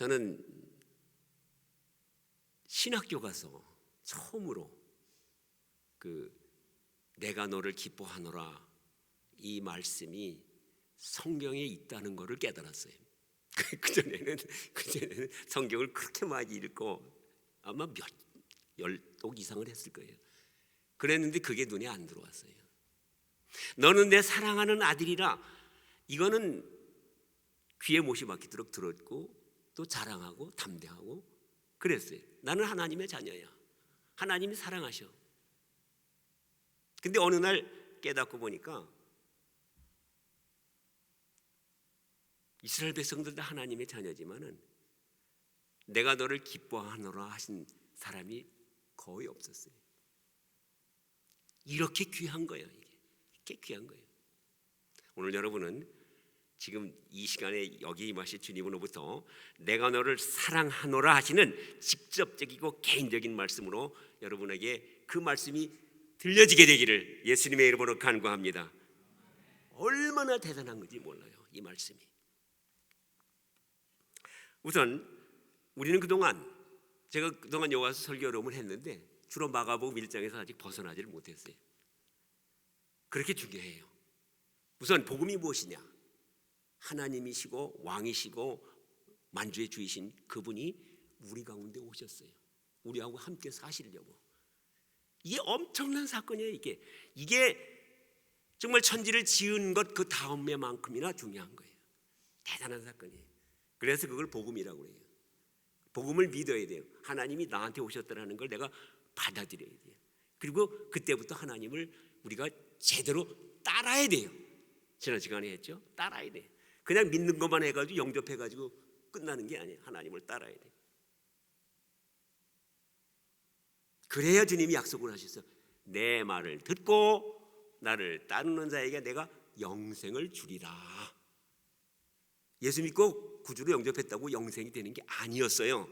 저는 신학교 가서 처음으로 내가 너를 기뻐하노라 이 말씀이 성경에 있다는 것을 깨달았어요. 그전에는 성경을 그렇게 많이 읽고 아마 열 독 이상을 했을 거예요. 그랬는데 그게 눈에 안 들어왔어요. 너는 내 사랑하는 아들이라, 이거는 귀에 못이 박히도록 들었고 또 자랑하고 담대하고 그랬어요. 나는 하나님의 자녀야. 하나님이 사랑하셔. 근데 어느 날 깨닫고 보니까 이스라엘 백성들도 하나님의 자녀지만은 내가 너를 기뻐하노라 하신 사람이 거의 없었어요. 이렇게 귀한 거예요. 이렇게 귀한 거예요. 오늘 여러분은 지금 이 시간에 여기 임하실 주님으로부터 내가 너를 사랑하노라 하시는 직접적이고 개인적인 말씀으로 여러분에게 그 말씀이 들려지게 되기를 예수님의 이름으로 간구합니다. 얼마나 대단한 건지 몰라요, 이 말씀이. 우선 우리는 제가 그동안 여기 와서 설교 여러 번 했는데 주로 마가복음 1장에서 아직 벗어나지를 못했어요. 그렇게 중요해요. 우선 복음이 무엇이냐? 하나님이시고 왕이시고 만주의 주이신 그분이 우리 가운데 오셨어요. 우리하고 함께 사시려고. 이게 엄청난 사건이에요. 이게 정말 천지를 지은 것 그 다음에만큼이나 중요한 거예요. 대단한 사건이에요. 그래서 그걸 복음이라고 해요. 복음을 믿어야 돼요. 하나님이 나한테 오셨다는 걸 내가 받아들여야 돼요. 그리고 그때부터 하나님을 우리가 제대로 따라야 돼요. 지난 시간에 했죠. 따라야 돼요. 그냥 믿는 것만 해가지고 영접해가지고 끝나는 게 아니에요. 하나님을 따라야 돼요. 그래야 주님이 약속을 하셨어요. 내 말을 듣고 나를 따르는 자에게 내가 영생을 주리라. 예수 믿고 구주로 영접했다고 영생이 되는 게 아니었어요.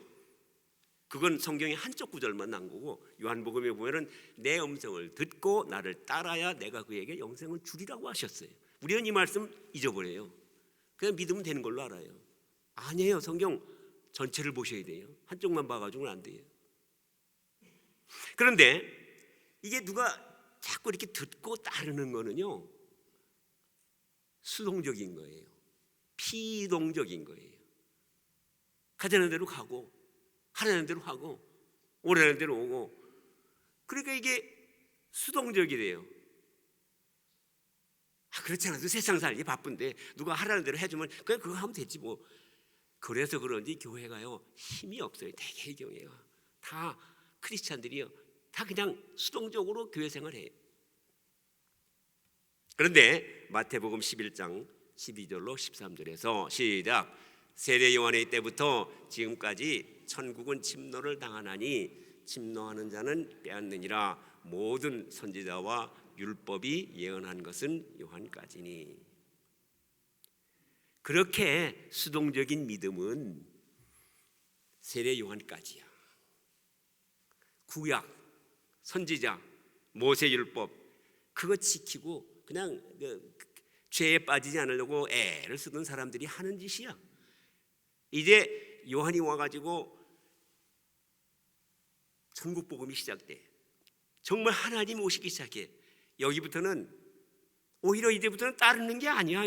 그건 성경의 한쪽 구절만 난 거고, 요한복음에 보면은 내 음성을 듣고 나를 따라야 내가 그에게 영생을 주리라고 하셨어요. 우리는 이 말씀 잊어버려요. 그냥 믿으면 되는 걸로 알아요. 아니에요. 성경 전체를 보셔야 돼요. 한쪽만 봐가지고는 안 돼요. 그런데 이게 누가 자꾸 이렇게 듣고 따르는 거는요, 수동적인 거예요. 피동적인 거예요. 가자는 대로 가고 하라는 대로 하고 오라는 대로 오고, 그러니까 이게 수동적이래요. 그렇지 않아도 세상 살기 바쁜데 누가 하라는 대로 해주면 그냥 그거 하면 되지 뭐. 그래서 그런지 교회가요 힘이 없어요. 대개의 경우에요 다 크리스찬들이요 다 그냥 수동적으로 교회 생활해요. 그런데 마태복음 11장 12절로 13절에서 시작. 세례 요한의 때부터 지금까지 천국은 침노를 당하나니 침노하는 자는 빼앗느니라. 모든 선지자와 율법이 예언한 것은 요한까지니. 그렇게 수동적인 믿음은 세례 요한까지야. 구약, 선지자, 모세 율법 그거 지키고 그냥 죄에 빠지지 않으려고 애를 쓰던 사람들이 하는 짓이야. 이제 요한이 와가지고 천국 복음이 시작돼. 정말 하나님 오시기 시작해. 여기부터는 오히려 이제부터는 따르는 게 아니야.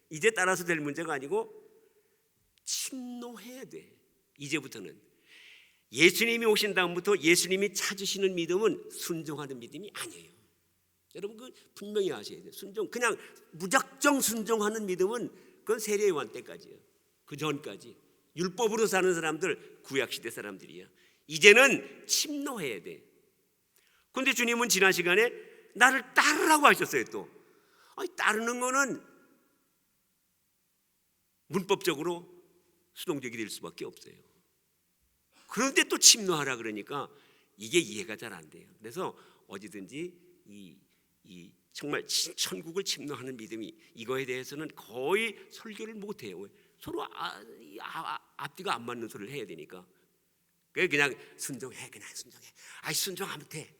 이제 따라서 될 문제가 아니고 침노해야 돼. 이제부터는 예수님이 오신 다음부터 예수님이 찾으시는 믿음은 순종하는 믿음이 아니에요. 여러분 그 분명히 아셔야 돼요. 그냥 무작정 순종하는 믿음은 그건 세례 요한 때까지예요. 그 전까지 율법으로 사는 사람들 구약시대 사람들이야. 이제는 침노해야 돼. 그런데 주님은 지난 시간에 나를 따르라고 하셨어요. 또 따르는 거는 문법적으로 수동적이 될 수밖에 없어요. 그런데 또 침노하라 그러니까 이게 이해가 잘 안 돼요. 그래서 어디든지 이 정말 천국을 침노하는 믿음이 이거에 대해서는 거의 설교를 못 해요. 서로 앞뒤가 안 맞는 소리를 해야 되니까. 그냥 순종해, 그냥 순종해. 순종하면 돼.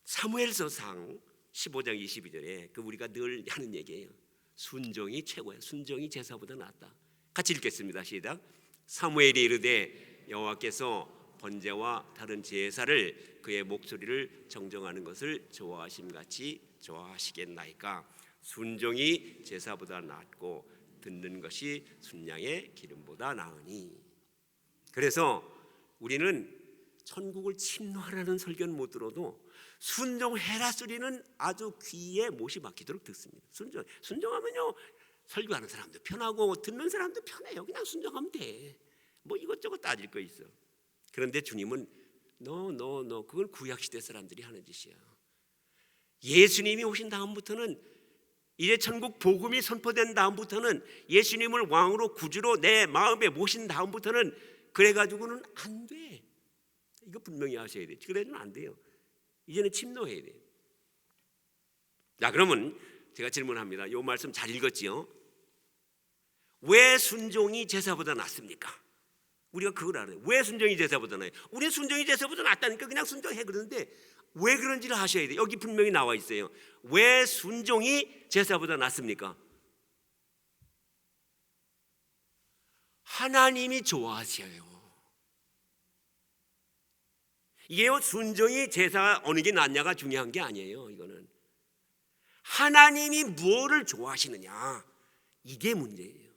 사무엘서상 15장 22절에 우리가 늘 하는 얘기예요. 순종이 최고야. 순종이 제사보다 낫다. 같이 읽겠습니다. 시작. 사무엘이 이르되 여호와께서 번제와 다른 제사를 그의 목소리를 정정하는 것을 좋아하심 같이 좋아하시겠나이까. 순종이 제사보다 낫고 듣는 것이 순양의 기름보다 나으니. 그래서 우리는 천국을 침노하라는 설교는 못 들어도 순종해라 소리는 아주 귀에 못이 박히도록 듣습니다. 순종하면요 설교하는 사람도 편하고 듣는 사람도 편해요. 그냥 순종하면 돼. 뭐 이것저것 따질 거 있어. 그런데 주님은 너 그건 구약시대 사람들이 하는 짓이야. 예수님이 오신 다음부터는, 이제 천국 복음이 선포된 다음부터는, 예수님을 왕으로 구주로 내 마음에 모신 다음부터는 그래가지고는 안 돼. 이거 분명히 하셔야 돼. 그래서는 안 돼요. 이제는 침노해야 돼요. 자, 그러면 제가 질문합니다. 이 말씀 잘 읽었지요? 왜 순종이 제사보다 낫습니까? 우리가 그걸 알아요. 왜 순종이 제사보다 나아요? 우리는 순종이 제사보다 낫다니까 그냥 순종해. 그러는데 왜 그런지를 아셔야 돼요. 여기 분명히 나와 있어요. 왜 순종이 제사보다 낫습니까? 하나님이 좋아하셔요. 이게요, 순종이 제사 어느 게 낫냐가 중요한 게 아니에요. 이거는 하나님이 무엇을 좋아하시느냐, 이게 문제예요.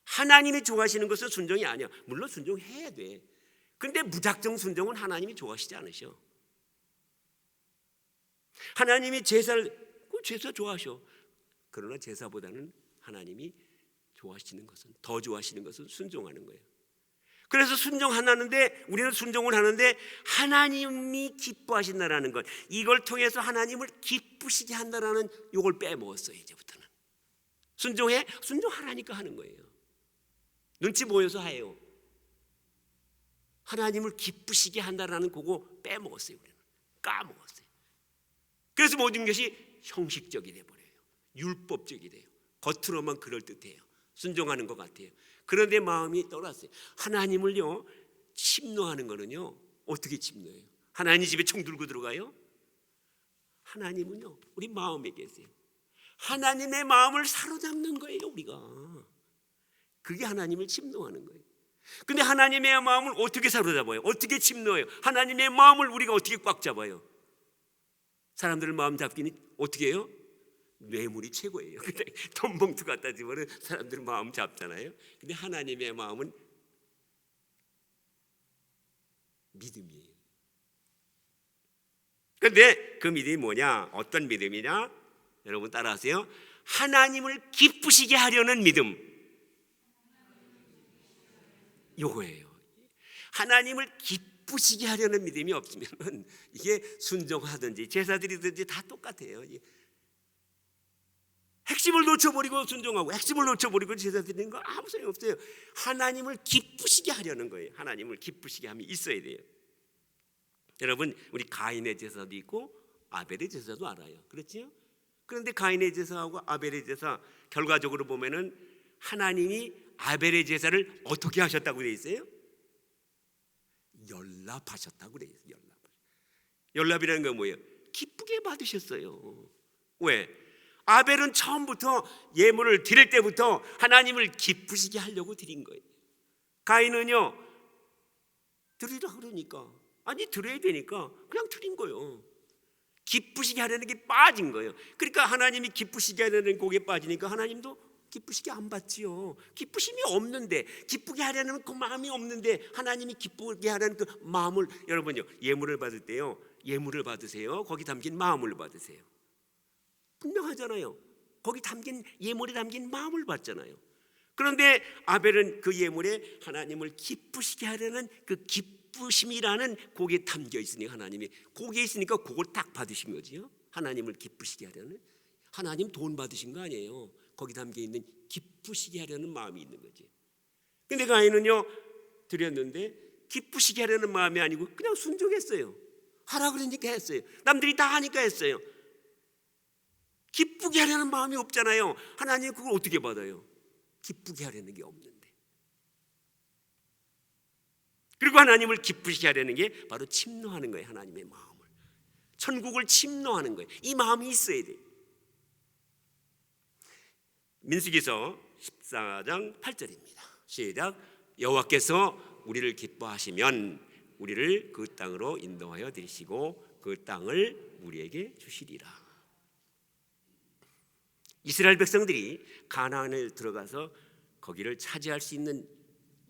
하나님이 좋아하시는 것은 순종이 아니야. 물론 순종해야 돼. 그런데 무작정 순종은 하나님이 좋아하시지 않으셔. 하나님이 제사 좋아하셔. 그러나 제사보다는 하나님이 좋아하시는 것은, 더 좋아하시는 것은 순종하는 거예요. 그래서 순종하는데, 우리는 순종을 하는데 하나님이 기뻐하신다라는 것, 이걸 통해서 하나님을 기쁘시게 한다라는 이걸 빼먹었어요. 이제부터는 순종해? 순종하라니까 하는 거예요. 눈치 보여서 해요. 하나님을 기쁘시게 한다라는 그거 빼먹었어요. 우리는 까먹었어요. 그래서 모든 것이 형식적이 돼버려요. 율법적이 돼요. 겉으로만 그럴듯해요. 순종하는 것 같아요. 그런데 마음이 떠났어요. 하나님을요 침노하는 거는요, 어떻게 침노해요? 하나님 집에 총 들고 들어가요? 하나님은요 우리 마음에 계세요. 하나님의 마음을 사로잡는 거예요. 우리가 그게 하나님을 침노하는 거예요. 근데 하나님의 마음을 어떻게 사로잡아요? 어떻게 침노해요? 하나님의 마음을 우리가 어떻게 꽉 잡아요? 사람들 마음 잡기는 어떻게 해요? 뇌물이 최고예요. 근데 돈 봉투 갖다 주면 사람들 마음 잡잖아요. 근데 하나님의 마음은 믿음이에요. 근데 그 믿음이 뭐냐? 어떤 믿음이냐? 여러분 따라하세요. 하나님을 기쁘시게 하려는 믿음. 요거예요. 하나님을 기쁘시게 하려는 믿음이 없으면 이게 순종하든지 제사드리든지 다 똑같아요. 핵심을 놓쳐버리고 순종하고 핵심을 놓쳐버리고 제사드리는 거 아무 소용이 없어요. 하나님을 기쁘시게 하려는 거예요. 하나님을 기쁘시게 함이 있어야 돼요. 여러분, 우리 가인의 제사도 있고 아벨의 제사도 알아요. 그렇지요? 그런데 가인의 제사하고 아벨의 제사 결과적으로 보면은 하나님이 아벨의 제사를 어떻게 하셨다고 되어 있어요? 연락하셨다고 되어 있어요. 연락이라는 건 뭐예요? 기쁘게 받으셨어요. 왜? 아벨은 처음부터 예물을 드릴 때부터 하나님을 기쁘시게 하려고 드린 거예요. 가인은요 드리라 그러니까, 아니 드려야 되니까 그냥 드린 거예요. 기쁘시게 하려는 게 빠진 거예요. 그러니까 하나님이 기쁘시게 하려는 곡에 빠지니까 하나님도 기쁘시게 안 받지요. 기쁘심이 없는데, 기쁘게 하려는 그 마음이 없는데 하나님이 기쁘게 하려는 그 마음을, 여러분요 예물을 받을 때요, 예물을 받으세요. 거기 담긴 마음을 받으세요. 분명하잖아요. 거기 담긴 예물에 담긴 마음을 받잖아요. 그런데 아벨은 그 예물에 하나님을 기쁘시게 하려는 그 기쁘심이라는 거기에 담겨 있으니까, 하나님이 거기에 있으니까 그걸 딱 받으신 거지요. 하나님을 기쁘시게 하려는, 하나님 돈 받으신 거 아니에요. 거기 담겨 있는 기쁘시게 하려는 마음이 있는 거지. 근데 가인은요 드렸는데 기쁘시게 하려는 마음이 아니고 그냥 순종했어요. 하라 그러니까 했어요. 남들이 다 하니까 했어요. 기쁘게 하려는 마음이 없잖아요. 하나님 그걸 어떻게 받아요? 기쁘게 하려는 게 없는데. 그리고 하나님을 기쁘시게 하려는 게 바로 침노하는 거예요. 하나님의 마음을, 천국을 침노하는 거예요. 이 마음이 있어야 돼요. 민수기서 14장 8절입니다. 시작. 여호와께서 우리를 기뻐하시면 우리를 그 땅으로 인도하여 드리시고 그 땅을 우리에게 주시리라. 이스라엘 백성들이 가나안에 들어가서 거기를 차지할 수 있는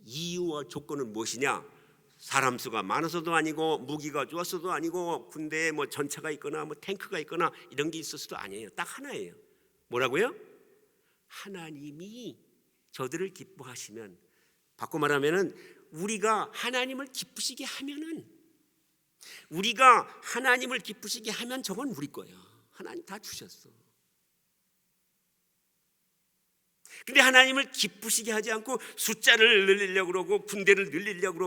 이유와 조건은 무엇이냐? 사람 수가 많아서도 아니고 무기가 좋았어도 아니고 군대에 뭐 전차가 있거나 뭐 탱크가 있거나 이런 게 있었어도 아니에요. 딱 하나예요. 뭐라고요? 하나님이 저들을 기뻐하시면, 바꿔 말하면은 우리가 하나님을 기쁘시게 하면은, 우리가 하나님을 기쁘시게 하면 저건 우리 거야. 하나님 다 주셨어. 근데 하나님을 기쁘시게 하지 않고 숫자를 늘리려고 그러고 군대를 늘리려고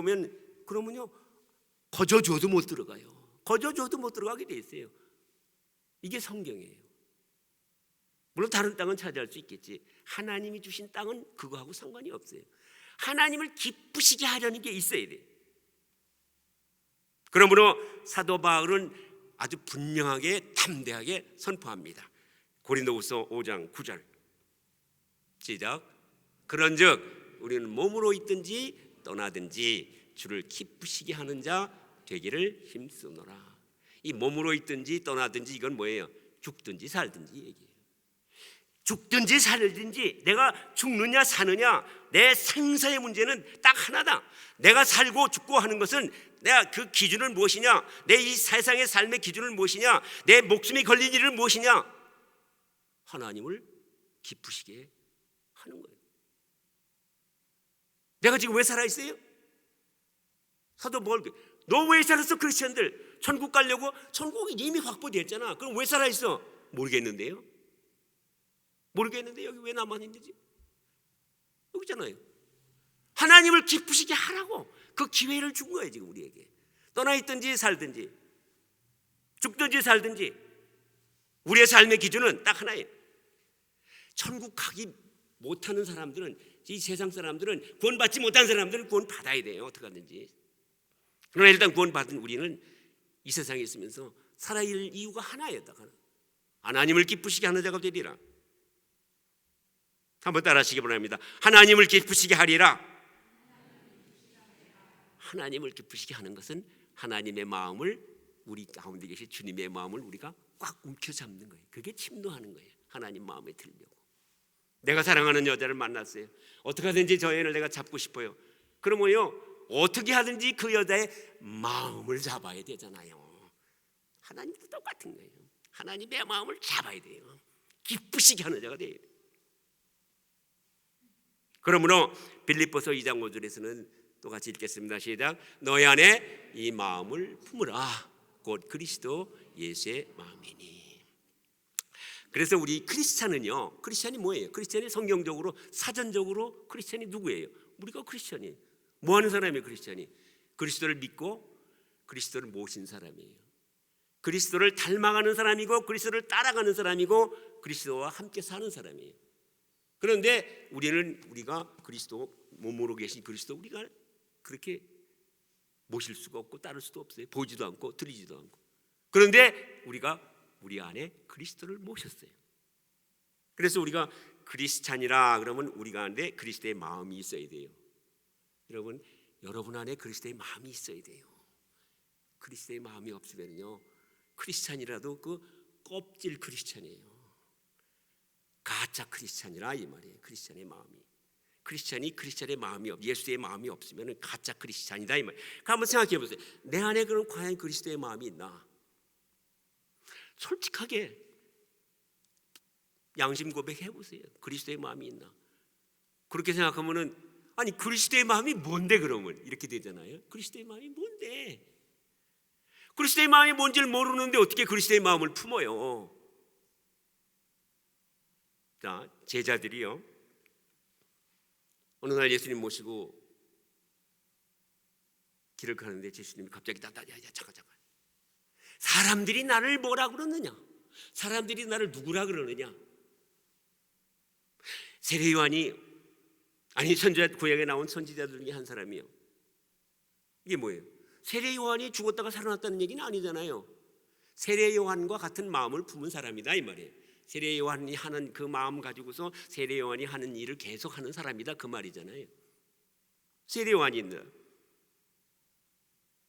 그러면요 거저줘도 못 들어가요. 거저줘도 못 들어가게 돼 있어요. 이게 성경이에요. 물론 다른 땅은 차지할 수 있겠지. 하나님이 주신 땅은 그거하고 상관이 없어요. 하나님을 기쁘시게 하려는 게 있어야 돼. 그러므로 사도 바울은 아주 분명하게 담대하게 선포합니다. 고린도후서 5장 9절 시작. 그런즉 우리는 몸으로 있든지 떠나든지 주를 기쁘시게 하는 자 되기를 힘쓰노라. 이 몸으로 있든지 떠나든지 이건 뭐예요? 죽든지 살든지 얘기예요. 죽든지 살든지, 내가 죽느냐 사느냐, 내 생사의 문제는 딱 하나다. 내가 살고 죽고 하는 것은 내가 그 기준은 무엇이냐, 내 이 세상의 삶의 기준은 무엇이냐, 내 목숨이 걸린 일은 무엇이냐, 하나님을 기쁘시게 하는 거예요. 내가 지금 왜 살아있어요? 사도 뭘, 너 왜 살았어? 크리스천들 천국 가려고? 천국이 이미 확보됐잖아. 그럼 왜 살아있어? 모르겠는데요. 여기 왜 나만 힘들지? 여기잖아요. 하나님을 기쁘시게 하라고 그 기회를 준 거예요. 지금 우리에게 떠나 있든지 살든지 죽든지 살든지 우리의 삶의 기준은 딱 하나예요. 천국 가기 못하는 사람들은, 이 세상 사람들은, 구원받지 못한 사람들은 구원 받아야 돼요. 어떻게 하든지. 그러나 일단 구원받은 우리는 이 세상에 있으면서 살아야 할 이유가 하나예요. 딱 하나. 하나님을 기쁘시게 하는 자가 되리라. 한번 따라하시기 바랍니다. 하나님을 기쁘시게 하리라. 하나님을 기쁘시게 하는 것은 하나님의 마음을, 우리 가운데 계신 주님의 마음을 우리가 꽉 움켜잡는 거예요. 그게 침노하는 거예요. 하나님 마음에 들려고. 내가 사랑하는 여자를 만났어요. 어떻게 하든지 저 애를 내가 잡고 싶어요. 그러면요 어떻게 하든지 그 여자의 마음을 잡아야 되잖아요. 하나님도 똑같은 거예요. 하나님의 마음을 잡아야 돼요. 기쁘시게 하는 자가 돼야 돼요. 그러므로 빌립보서 2장 5절에서는 또 같이 읽겠습니다. 시작. 너희 안에 이 마음을 품으라. 곧 그리스도 예수의 마음이니. 그래서 우리 크리스찬은요, 크리스찬이 뭐예요? 크리스찬이 성경적으로, 사전적으로 크리스찬이 누구예요? 우리가 크리스찬이에요. 뭐 하는 사람이에요? 크리스찬이 그리스도를 믿고 그리스도를 모신 사람이에요. 그리스도를 닮아가는 사람이고 그리스도를 따라가는 사람이고 그리스도와 함께 사는 사람이에요. 그런데 우리가 그리스도 몸으로 계신 그리스도 우리가 그렇게 모실 수가 없고 따를 수도 없어요. 보지도 않고 들리지도 않고. 그런데 우리가 우리 안에 그리스도를 모셨어요. 그래서 우리가 크리스찬이라 그러면 우리가 안에 그리스도의 마음이 있어야 돼요. 여러분 안에 그리스도의 마음이 있어야 돼요. 그리스도의 마음이 없으면요 크리스찬이라도 그 껍질 크리스찬이에요. 가짜 크리스찬이라 이 말이에요. 크리스찬의 마음이, 크리스찬의 마음이 예수의 마음이 없으면 가짜 크리스찬이다 이 말이에요. 한번 생각해 보세요. 내 안에 그럼 과연 그리스도의 마음이 있나? 솔직하게 양심 고백해 보세요. 그리스도의 마음이 있나? 그렇게 생각하면은, 아니 그리스도의 마음이 뭔데 그러면 이렇게 되잖아요. 그리스도의 마음이 뭔데? 그리스도의 마음이 뭔지를 모르는데 어떻게 그리스도의 마음을 품어요? 자, 제자들이요 어느 날 예수님 모시고 길을 가는데 예수님이 갑자기 잠깐 사람들이 나를 뭐라 그러느냐? 사람들이 나를 누구라 그러느냐? 세례 요한이, 아니 선지자, 구약에 나온 선지자들 중에 한 사람이요. 이게 뭐예요? 세례 요한이 죽었다가 살아났다는 얘기는 아니잖아요. 세례 요한과 같은 마음을 품은 사람이다 이 말이에요. 세례 요한이 하는 그 마음 가지고서 세례 요한이 하는 일을 계속하는 사람이다 그 말이잖아요. 세례 요한이 있나?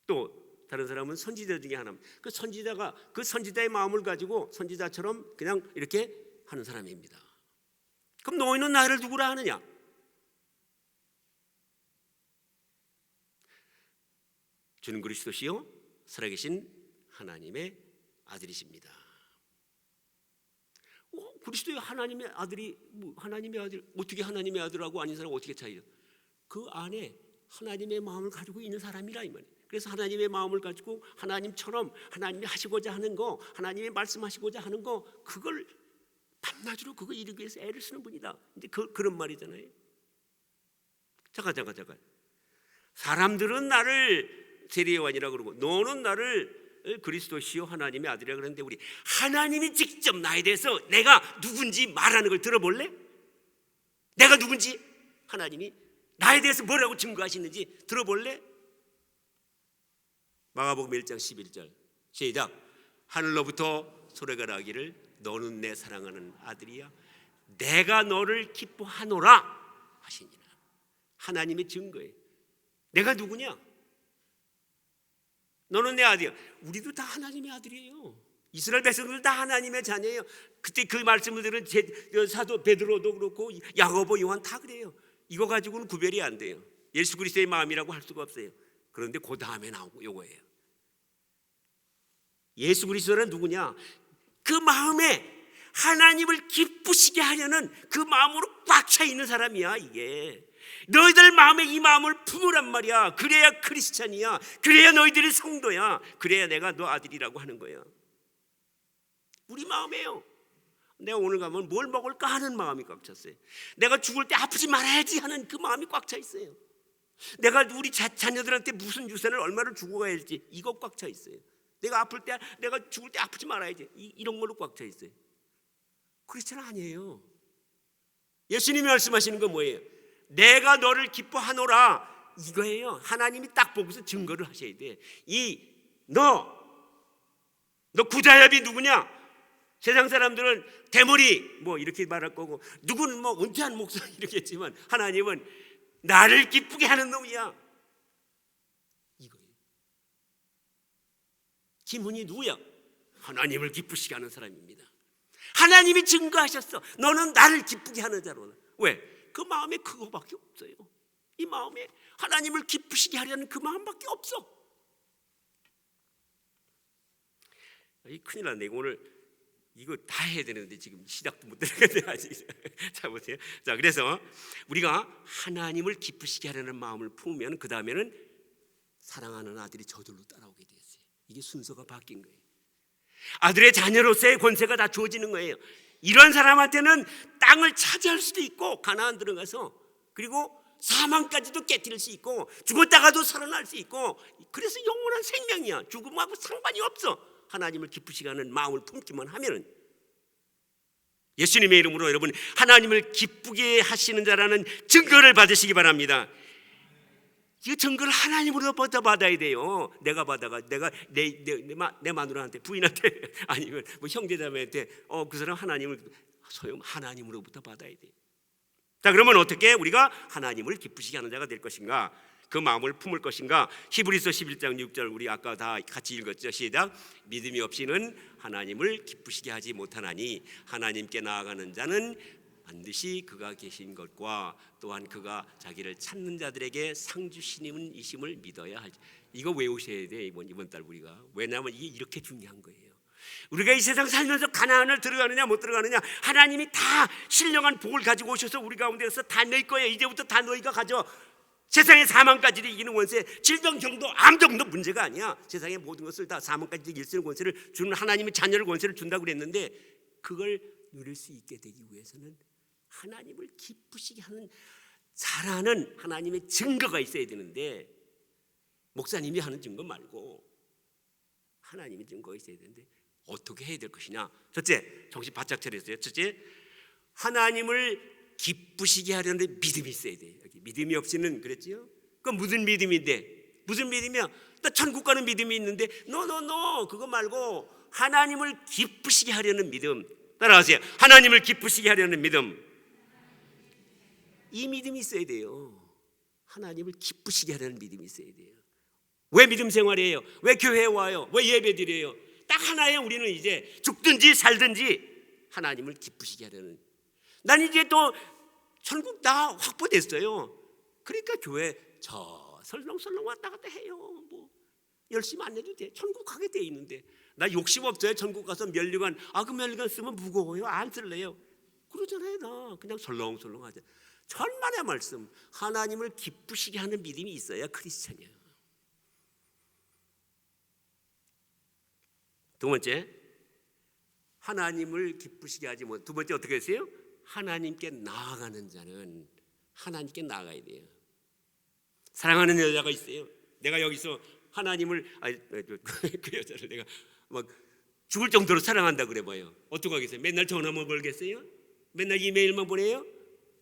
또 다른 사람은 선지자 중에 하나. 그 선지자가 그 선지자의 마음을 가지고 선지자처럼 그냥 이렇게 하는 사람입니다. 그럼 너희는 나를 누구라 하느냐? 주는 그리스도시요 살아계신 하나님의 아들이십니다. 그리스도의 하나님의 아들이 하나님의 아들 어떻게 하나님의 아들하고 아닌 사람 어떻게 차이죠? 그 안에 하나님의 마음을 가지고 있는 사람이라 이 말이에요. 그래서 하나님의 마음을 가지고 하나님처럼 하나님이 하시고자 하는 거, 하나님이 말씀하시고자 하는 거, 그걸 밤낮으로 그거 이루기 위해서 애를 쓰는 분이다. 근데 그런 말이잖아요. 잠깐. 사람들은 나를 세례 요한이라 그러고 너는 나를 그리스도시요 하나님의 아들이라 그러는데 우리 하나님이 직접 나에 대해서 내가 누군지 말하는 걸 들어볼래? 내가 누군지 하나님이 나에 대해서 뭐라고 증거하시는지 들어볼래? 마가복음 1장 11절 시작. 하늘로부터 소리가 나기를 너는 내 사랑하는 아들이야 내가 너를 기뻐하노라 하시니라. 하나님의 증거예요. 내가 누구냐? 너는 내 아들이야. 우리도 다 하나님의 아들이에요. 이스라엘 백성들 다 하나님의 자녀예요. 그때 그 말씀을 들은 사도 베드로도 그렇고 야고보 요한 다 그래요. 이거 가지고는 구별이 안 돼요. 예수 그리스도의 마음이라고 할 수가 없어요. 그런데 그 다음에 나오고 요거예요. 예수 그리스도는 누구냐? 그 마음에 하나님을 기쁘시게 하려는 그 마음으로 꽉 차 있는 사람이야. 이게 너희들 마음에 이 마음을 품으란 말이야. 그래야 크리스찬이야. 그래야 너희들이 성도야. 그래야 내가 너 아들이라고 하는 거야. 우리 마음이에요. 내가 오늘 가면 뭘 먹을까 하는 마음이 꽉 찼어요. 내가 죽을 때 아프지 말아야지 하는 그 마음이 꽉 차 있어요. 내가 우리 자녀들한테 무슨 유산을 얼마를 주고 가야 할지 이거 꽉 차 있어요. 내가 아플 때 내가 죽을 때 아프지 말아야지 이런 걸로 꽉 차 있어요. 크리스찬 아니에요. 예수님이 말씀하시는 건 뭐예요? 내가 너를 기뻐하노라 이거예요. 하나님이 딱 보고서 증거를 하셔야 돼. 너 구자엽이 누구냐? 세상 사람들은 대머리 뭐 이렇게 말할 거고 누구는 뭐 은퇴한 목사 이렇게 했지만 하나님은 나를 기쁘게 하는 놈이야 이거예요. 김훈이 누구야? 하나님을 기쁘시게 하는 사람입니다. 하나님이 증거하셨어. 너는 나를 기쁘게 하는 자로. 왜? 그 마음에 그거밖에 없어요. 이 마음에 하나님을 기쁘시게 하려는 그 마음밖에 없어. 큰일 났네. 오늘 이거 다 해야 되는데 지금 시작도 못 들어갔네 아직. 자 보세요. 자 그래서 우리가 하나님을 기쁘시게 하려는 마음을 품으면 그 다음에는 사랑하는 아들이 저절로 따라오게 됐어요. 이게 순서가 바뀐 거예요. 아들의 자녀로서의 권세가 다 주어지는 거예요. 이런 사람한테는 땅을 차지할 수도 있고 가나안 들어가서 그리고 사망까지도 깨뜨릴 수 있고 죽었다가도 살아날 수 있고 그래서 영원한 생명이야. 죽음하고 상관이 없어. 하나님을 기쁘시게 하는 마음을 품기만 하면은. 예수님의 이름으로 여러분 하나님을 기쁘게 하시는 자라는 증거를 받으시기 바랍니다. 이 증거를 하나님으로부터 받아야 돼요. 내가 받아가 내가 내 마누라한테 부인한테 아니면 뭐 형제자매한테 그 사람 하나님을 소용 하나님으로부터 받아야 돼요. 자 그러면 어떻게 우리가 하나님을 기쁘시게 하는 자가 될 것인가? 그 마음을 품을 것인가? 히브리서 11장 6절 우리 아까 다 같이 읽었죠. 시작. 믿음이 없이는 하나님을 기쁘시게 하지 못하나니 하나님께 나아가는 자는 반드시 그가 계신 것과 또한 그가 자기를 찾는 자들에게 상 주시는 이심을 믿어야 하지. 이거 외우셔야 돼 이번 달 우리가. 왜냐하면 이게 이렇게 중요한 거예요. 우리가 이 세상 살면서 가나안을 들어가느냐 못 들어가느냐 하나님이 다 신령한 복을 가지고 오셔서 우리 가운데서 다 낼 거예요. 이제부터 다 너희가 가져. 세상의 사망까지도 이기는 권세, 질병경도 암정도 문제가 아니야. 세상의 모든 것을 다 사망까지 이길 수 있는 권세를 주는 하나님의 자녀를 권세를 준다고 그랬는데 그걸 누릴 수 있게 되기 위해서는 하나님을 기쁘시게 하는 잘하는 하나님의 증거가 있어야 되는데 목사님이 하는 증거 말고 하나님의 증거가 있어야 되는데 어떻게 해야 될 것이냐? 첫째, 정신 바짝 차렸어요. 첫째, 하나님을 기쁘시게 하려는 믿음이 있어야 돼요. 여기 믿음이 없이는 그랬지요? 그건 무슨 믿음인데? 무슨 믿음이야? 나 천국 가는 믿음이 있는데 노 그거 말고 하나님을 기쁘시게 하려는 믿음. 따라하세요. 하나님을 기쁘시게 하려는 믿음. 이 믿음이 있어야 돼요. 하나님을 기쁘시게 하려는 믿음이 있어야 돼요. 왜 믿음 생활이에요? 왜 교회에 와요? 왜 예배드려요? 딱 하나예요. 우리는 이제 죽든지 살든지 하나님을 기쁘시게 하려는. 난 이제 또 천국 다 확보됐어요. 그러니까 교회 저 설렁설렁 왔다 갔다 해요. 뭐 열심히 안 해도 돼. 천국 가게 돼 있는데 나 욕심 없어요. 천국 가서 면류관 그 면류관 쓰면 무거워요. 안 쓸래요. 그러잖아요. 나 그냥 설렁설렁 하자. 천만의 말씀. 하나님을 기쁘시게 하는 믿음이 있어야 크리스찬이에요. 두 번째, 하나님을 기쁘시게 하지 못. 두 번째 어떻게 했어요? 하나님께 나아가는 자는 하나님께 나아가야 돼요. 사랑하는 여자가 있어요. 내가 여기서 하나님을 그 여자를 내가 막 죽을 정도로 사랑한다 그래 봐요. 어떻게 하겠어요? 맨날 전화만 걸겠어요? 맨날 이메일만 보내요?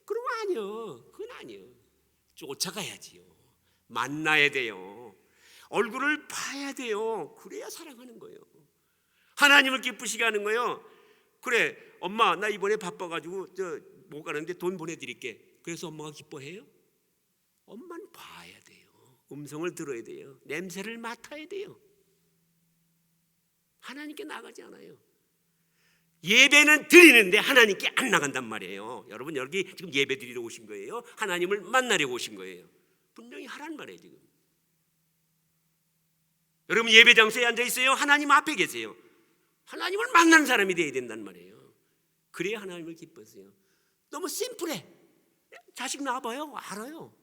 그러면 아니요. 그건 아니요. 쫓아가야지요. 만나야 돼요. 얼굴을 봐야 돼요. 그래야 사랑하는 거예요. 하나님을 기쁘시게 하는 거예요. 그래, 엄마 나 이번에 바빠가지고 못 가는데 돈 보내드릴게. 그래서 엄마가 기뻐해요? 엄마는 봐야 돼요. 음성을 들어야 돼요. 냄새를 맡아야 돼요. 하나님께 나가지 않아요. 예배는 드리는데 하나님께 안 나간단 말이에요. 여러분 여기 지금 예배 드리러 오신 거예요? 하나님을 만나려고 오신 거예요? 분명히 하란 말이에요. 지금 여러분 예배 장소에 앉아 있어요? 하나님 앞에 계세요. 하나님을 만나는 사람이 되어야 된단 말이에요. 그래야 하나님을 기뻐하세요. 너무 심플해. 자식 낳아봐요. 알아요.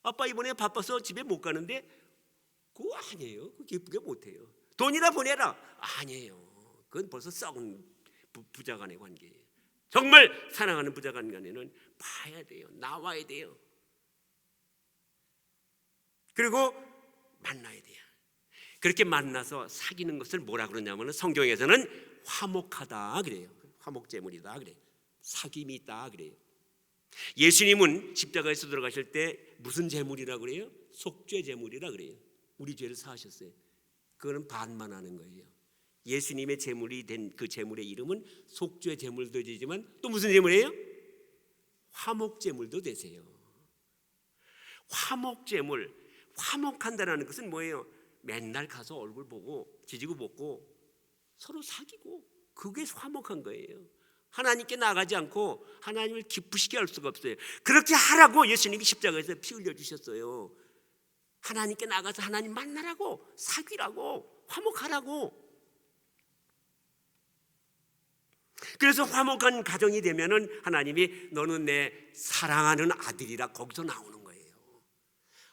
아빠 이번에 바빠서 집에 못 가는데 그거 아니에요. 그거 기쁘게 못해요. 돈이나 보내라. 아니에요. 그건 벌써 썩은 부자간의 관계예요. 정말 사랑하는 부자간 간에는 봐야 돼요. 나와야 돼요. 그리고 만나야 돼요. 그렇게 만나서 사귀는 것을 뭐라 그러냐면 성경에서는 화목하다 그래요. 화목제물이다 그래요. 사귐이 있다 그래요. 예수님은 십자가에서 들어가실 때 무슨 제물이라 그래요? 속죄 제물이라 그래요. 우리 죄를 사하셨어요. 그거는 반만 하는 거예요. 예수님의 제물이 된 그 제물의 이름은 속죄 제물도 되지만 또 무슨 제물이에요? 화목 제물도 되세요. 화목 제물, 화목한다는 것은 뭐예요? 맨날 가서 얼굴 보고 지지고 볶고 서로 사귀고 그게 화목한 거예요. 하나님께 나가지 않고 하나님을 기쁘시게 할 수가 없어요. 그렇게 하라고 예수님이 십자가에서 피 흘려 주셨어요. 하나님께 나가서 하나님 만나라고, 사귀라고, 화목하라고. 그래서 화목한 가정이 되면은 하나님이 너는 내 사랑하는 아들이라 거기서 나오는 거예요.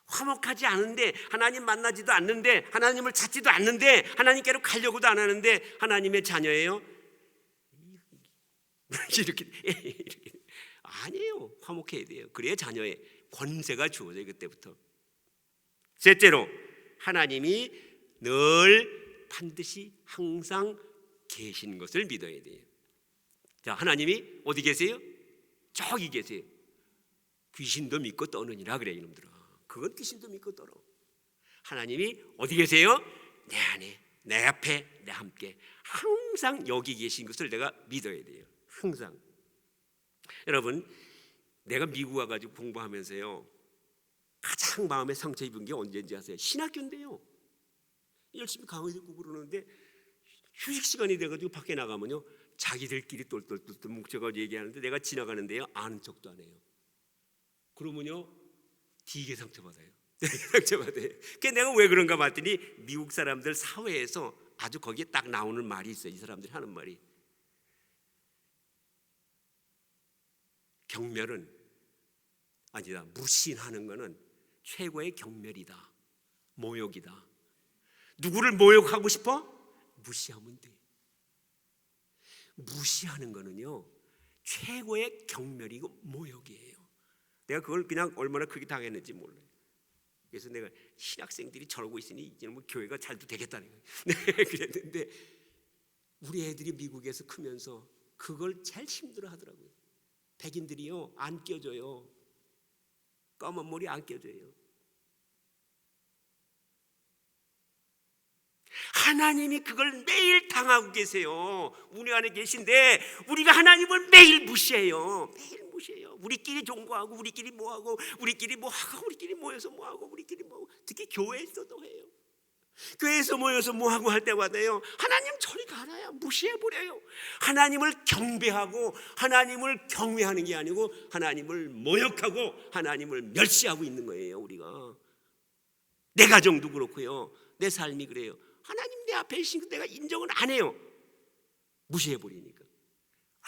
화목하지 않은데 하나님 만나지도 않는데 하나님을 찾지도 않는데 하나님께로 가려고도 안 하는데 하나님의 자녀예요. 이렇게 아니에요. 화목해야 돼요. 그래야 자녀의 권세가 주어져요. 그때부터. 셋째로 하나님이 늘 반드시 항상 계신 것을 믿어야 돼요. 자, 하나님이 어디 계세요? 저기 계세요. 귀신도 믿고 떠느니라 그래 이놈들아. 그건 귀신도 믿고 떠러. 하나님이 어디 계세요? 내 안에, 내 앞에, 내 함께 항상 여기 계신 것을 내가 믿어야 돼요. 항상. 여러분, 내가 미국 와가지고 공부하면서요 가장 마음에 상처 입은 게 언제인지 아세요? 신학교인데요. 열심히 강의 듣고 그러는데 휴식 시간이 돼가지고 밖에 나가면요 자기들끼리 똘똘똘똘 뭉쳐가지고 얘기하는데 내가 지나가는데요 아는 척도 안 해요. 그러면요 되게 상처받아요. 상처받아요. 그게 내가 왜 그런가 봤더니 미국 사람들 사회에서 아주 거기에 딱 나오는 말이 있어요. 이 사람들이 하는 말이 경멸은 아니다. 무신하는 거는 최고의 경멸이다. 모욕이다. 누구를 모욕하고 싶어? 무시하면 돼. 무시하는 거는요 최고의 경멸이고 모욕이에요. 내가 그걸 그냥 얼마나 크게 당했는지 몰라요. 그래서 내가 신학생들이 저러고 있으니 이제는 뭐 교회가 잘도 되겠다는 거예요. 네, 그랬는데 우리 애들이 미국에서 크면서 그걸 제일 힘들어 하더라고요. 백인들이요 안 껴줘요. 검은 머리 안 껴줘요. 하나님이 그걸 매일 당하고 계세요. 우리 안에 계신데 우리가 하나님을 매일 무시해요. 매일 무시해요. 우리끼리 종교하고 우리끼리 뭐하고 우리끼리 뭐하고 우리끼리 모여서 뭐하고 우리끼리 뭐하고, 특히 교회에서도 해요. 교회에서 모여서 뭐하고 할 때마다요, 하나님 저리 가라야 무시해버려요. 하나님을 경배하고 하나님을 경외하는 게 아니고 하나님을 모욕하고 하나님을 멸시하고 있는 거예요. 우리가 내 가정도 그렇고요, 내 삶이 그래요. 하나님 내 앞에 계신 거 내가 인정을 안 해요. 무시해버리니까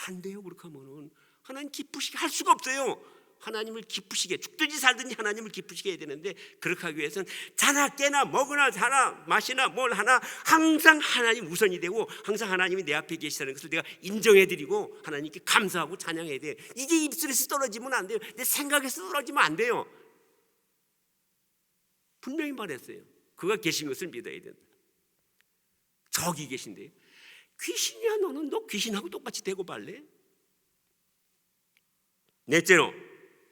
안 돼요. 그렇게 하면은 하나님 기쁘시게 할 수가 없어요. 하나님을 기쁘시게, 죽든지 살든지 하나님을 기쁘시게 해야 되는데, 그렇게 하기 위해서는 자나 깨나 먹으나 자나 마시나 뭘 하나 항상 하나님 우선이 되고, 항상 하나님이 내 앞에 계시다는 것을 내가 인정해드리고 하나님께 감사하고 찬양해야 돼. 이게 입술에서 떨어지면 안 돼요. 내 생각에서 떨어지면 안 돼요. 분명히 말했어요. 그가 계신 것을 믿어야 된다. 저기 계신데요, 귀신이야 너는. 너 귀신하고 똑같이 대고 발래? 넷째로,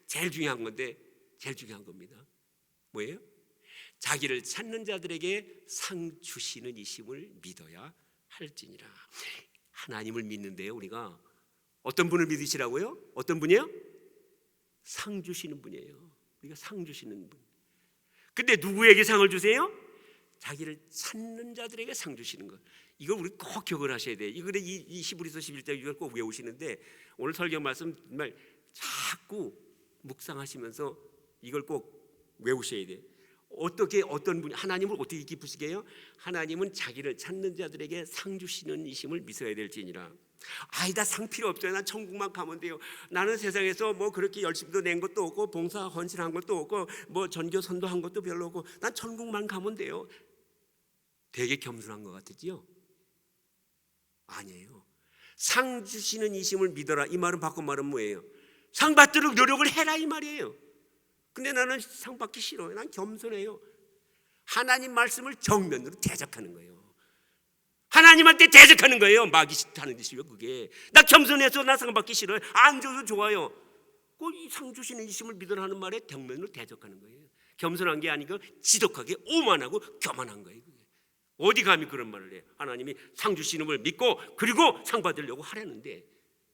제일 중요한 건데 제일 중요한 겁니다. 뭐예요? 자기를 찾는 자들에게 상 주시는 이심을 믿어야 할지니라. 하나님을 믿는데요, 우리가 어떤 분을 믿으시라고요? 어떤 분이에요? 상 주시는 분이에요. 우리가 상 주시는 분. 근데 누구에게 상을 주세요? 자기를 찾는 자들에게 상 주시는 것. 이걸 우리 꼭 기억을 하셔야 돼요. 이걸 이 히브리서 11장 이걸 꼭 외우시는데, 오늘 설교 말씀 정말 자꾸 묵상하시면서 이걸 꼭 외우셔야 돼요. 어떻게, 어떤 분이 하나님을 어떻게 기쁘시게 해요? 하나님은 자기를 찾는 자들에게 상 주시는 이심을 믿어야 될지니라. 아니다, 상 필요 없어요. 난 천국만 가면 돼요. 나는 세상에서 뭐 그렇게 열심히도 낸 것도 없고 봉사 헌신한 것도 없고 뭐 전교 선도한 것도 별로 없고 난 천국만 가면 돼요. 되게 겸손한 것 같으지요? 아니에요. 상 주시는 이심을 믿어라. 이 말은 바꾼 말은 뭐예요? 상 받도록 노력을 해라 이 말이에요. 근데 나는 상 받기 싫어요. 난 겸손해요. 하나님 말씀을 정면으로 대적하는 거예요. 하나님한테 대적하는 거예요. 마귀 하는 짓이요 그게. 나 겸손해서 나 상 받기 싫어요. 안 줘도 좋아요. 꼭 이 상 주시는 이심을 믿으라는 말에 정면으로 대적하는 거예요. 겸손한 게 아니고 지독하게 오만하고 교만한 거예요. 그게. 어디 감히 그런 말을 해요. 하나님이 상 주시는 걸 믿고 그리고 상 받으려고 하려는데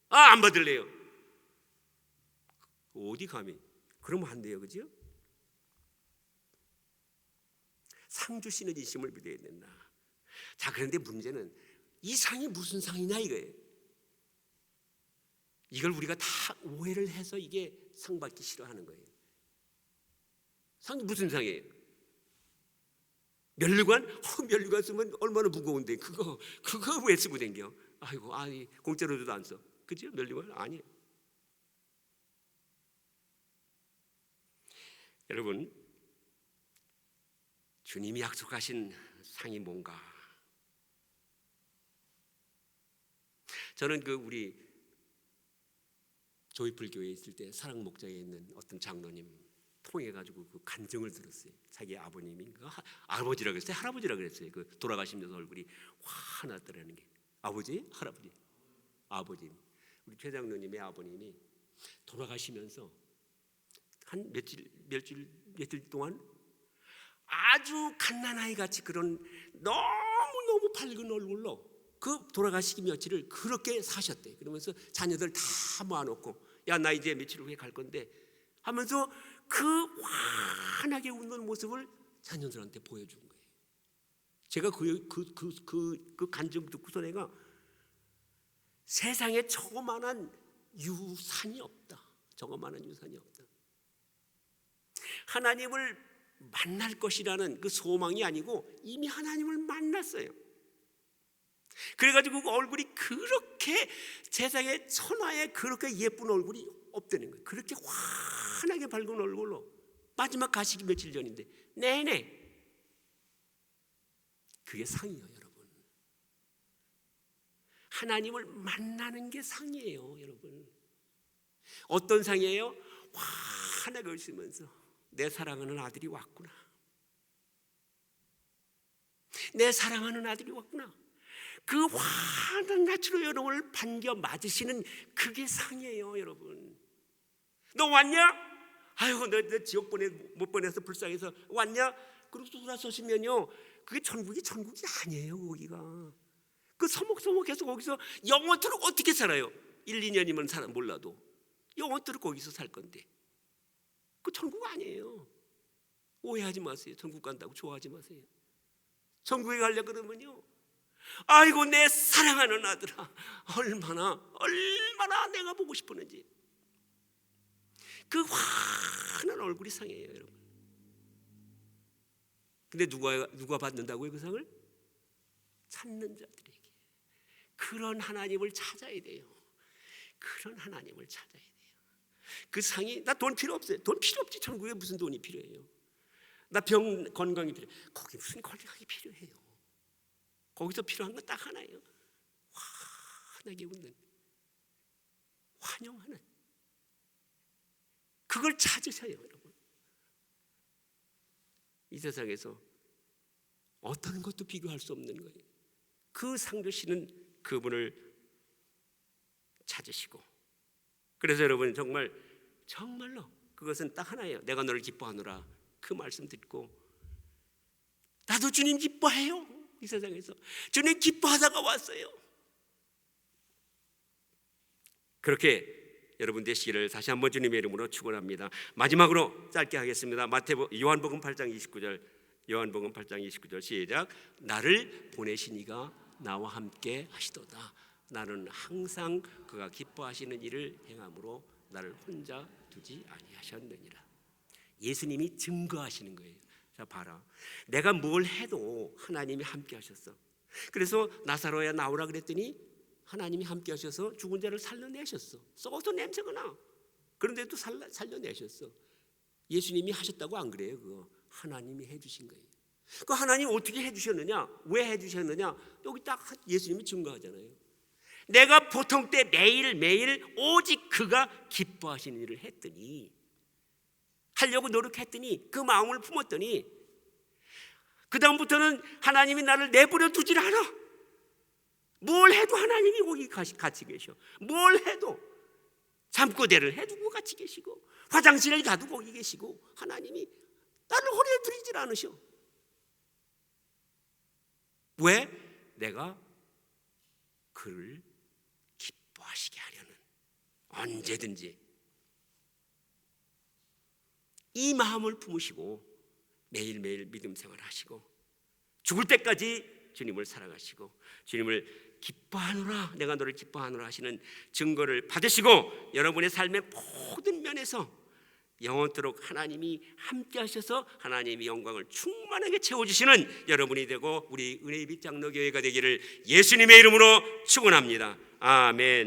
안 받을래요. 어디 감히. 그러면 안 돼요. 그죠? 상 주시는 이심을 믿어야 된다. 자, 그런데 문제는 이 상이 무슨 상이냐 이거예요. 이걸 우리가 다 오해를 해서 이게 상 받기 싫어하는 거예요. 상이 무슨 상이에요? 면류관? 면류관 쓰면 얼마나 무거운데 그거 왜 쓰고 댕겨? 아이고, 아니 공짜로도 안 써. 그죠? 면류관? 아니에요. 여러분, 주님이 약속하신 상이 뭔가? 저는 우리 조이풀 교회에 있을 때 사랑 목장에 있는 어떤 장로님 통해 가지고 그 간증을 들었어요. 자기 아버님인가 아버지라 그랬어요. 할아버지라 그랬어요. 그 돌아가시면서 얼굴이 화났더라는 게. 아버지, 할아버지, 아버지. 우리 최 장로님의 아버님이 돌아가시면서 한 며칠 동안 아주 갓난아이 같이 그런 너무너무 밝은 얼굴로 그 돌아가시기 며칠을 그렇게 사셨대. 그러면서 자녀들 다 모아놓고 야, 나 이제 며칠 후에 갈 건데 하면서 그 환하게 웃는 모습을 자녀들한테 보여준 거예요. 제가 그 간증 듣고서 내가 세상에 저거만한 유산이 없다. 저거만한 유산이 없다. 하나님을 만날 것이라는 그 소망이 아니고 이미 하나님을 만났어요. 그래가지고 그 얼굴이 그렇게 세상에 천하에 그렇게 예쁜 얼굴이 없다는 거예요. 그렇게 환하게 밝은 얼굴로 마지막 가시기 며칠 전인데 내내 그게 상이에요. 여러분, 하나님을 만나는 게 상이에요. 여러분, 어떤 상이에요? 환하게 웃으면서 내 사랑하는 아들이 왔구나. 내 사랑하는 아들이 왔구나. 그 환한 낯으로 여러분을 반겨 맞으시는 그게 상이에요. 여러분, 너 왔냐? 아유, 너 지옥 못 보내서 불쌍해서 왔냐? 그리고 돌아서시면요, 그게 천국이 아니에요. 거기가 그 서먹서먹해서 거기서 영원토록 어떻게 살아요? 1, 2년이면 사람 몰라도 영원토록 거기서 살 건데 그 천국 아니에요. 오해하지 마세요. 천국 간다고 좋아하지 마세요. 천국에 가려 그러면요, 아이고 내 사랑하는 아들아, 얼마나 내가 보고 싶었는지. 그 환한 얼굴이 상해요, 여러분. 근데 누가 받는다고요, 그 상을? 찾는 자들에게. 그런 하나님을 찾아야 돼요. 그런 하나님을 찾아야 돼요. 그 상이, 나 돈 필요 없어요. 돈 필요 없지. 천국에 무슨 돈이 필요해요? 나 건강이 필요해. 거기 무슨 건강이 필요해요? 거기서 필요한 건 딱 하나예요. 환하게 웃는, 환영하는, 그걸 찾으셔요, 여러분. 이 세상에서 어떤 것도 비교할 수 없는 거예요. 그 상 주시는 그분을 찾으시고. 그래서 여러분 정말로 그것은 딱 하나예요. 내가 너를 기뻐하노라. 그 말씀 듣고 나도 주님 기뻐해요. 이 세상에서 주님 기뻐하다가 왔어요. 그렇게 여러분 되시기를 다시 한번 주님의 이름으로 축원합니다. 마지막으로 짧게 하겠습니다. 요한복음 8장 29절, 요한복음 8장 29절 시작. 나를 보내신 이가 나와 함께 하시도다. 나는 항상 그가 기뻐하시는 일을 행함으로 나를 혼자 두지 아니하셨느니라. 예수님이 증거하시는 거예요. 자, 봐라. 내가 뭘 해도 하나님이 함께 하셨어. 그래서 나사로야 나오라 그랬더니 하나님이 함께 하셔서 죽은 자를 살려내셨어. 썩어서 냄새가 나. 그런데도 살려내셨어. 예수님이 하셨다고 안 그래요? 그거 하나님이 해주신 거예요. 그 하나님 어떻게 해주셨느냐? 왜 해주셨느냐? 여기 딱 예수님이 증거하잖아요. 내가 보통 때 매일매일 오직 그가 기뻐하시는 일을 했더니, 하려고 노력했더니, 그 마음을 품었더니 그 다음부터는 하나님이 나를 내버려 두질 않아. 뭘 해도 하나님이 거기 같이 계셔. 뭘 해도 잠꼬대를 해두고 같이 계시고, 화장실을 가도 거기 계시고, 하나님이 나를 허리에 두리질 않으셔. 왜? 내가 그를 기뻐하시게 하려는, 언제든지 이 마음을 품으시고 매일매일 믿음 생활하시고 죽을 때까지 주님을 사랑하시고 주님을 기뻐하노라, 내가 너를 기뻐하노라 하시는 증거를 받으시고 여러분의 삶의 모든 면에서 영원토록 하나님이 함께 하셔서 하나님의 영광을 충만하게 채워주시는 여러분이 되고 우리 은혜의 빛 장로교회가 되기를 예수님의 이름으로 축원합니다. 아멘.